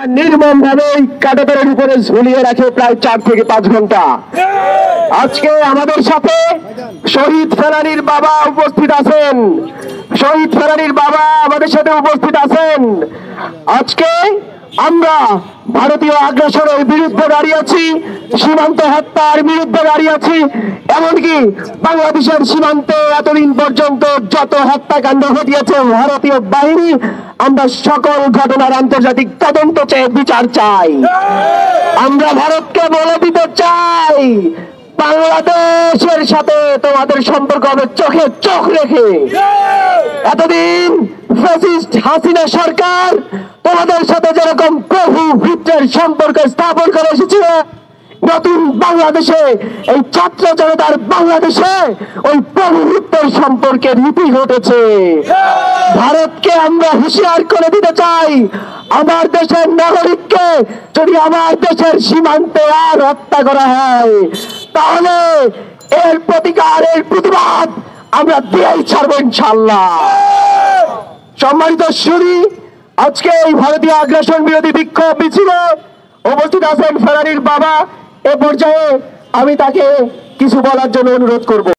নির্মম ভাবে কাঁটাতারের উপরে ঝুলিয়ে রাখে প্রায় 4 থেকে 5 ঘন্টা। আজকে আমাদের সাথে শহীদ ফেলানীর বাবা উপস্থিত আছেন। শহীদ ফেলানীর বাবা আমাদের সাথে উপস্থিত আছেন। আজকে আমরা ভারতীয় আগ্রাসনের বিরুদ্ধে দাঁড়িয়ে আছি, সীমান্ত হত্যার বিরুদ্ধে দাঁড়িয়ে আছি। এমনকি বাংলাদেশের সীমান্তে এতদিন পর্যন্ত যত হত্যাকাণ্ড ঘটিয়েছে ভারতীয় বাহিনী, আমরা সকল ঘটনার আন্তর্জাতিক তদন্ত চেয়ে বিচার চাই। আমরা ভারতকে বলে দিতে চাই, বাংলাদেশের সাথে তোমাদের সম্পর্ক হবে চোখে চোখ রেখে। এতদিন ফ্যাসিস্ট হাসিনা সরকার তোমাদের সাথে যেরকম প্রভু ভৃত্যের সম্পর্ক স্থাপন করে এসেছিল, নতুন বাংলাদেশে এই ছাত্র জনতার বাংলাদেশে ওই প্রভু ভৃত্যের সম্পর্কের রীতি ঘটেছে। ভারতকে আমরা হুঁশিয়ার করে দিতে চাই, আমার দেশের নাগরিককে যদি আমার দেশের সীমান্তে আর হত্যা করা হয়, তাহলে এর প্রতিকার, এর প্রতিবাদ আমরা দিয়েই ছাড়বো ইনশাআল্লাহ। সম্মানিত সুধী, আজকে এই ভারতীয় আগ্রাসন বিরোধী বিক্ষোভ মিছিলে উপস্থিত আছেন ফেলানীর বাবা। এ পর্যায়ে আমি তাকে কিছু বলার জন্য অনুরোধ করব।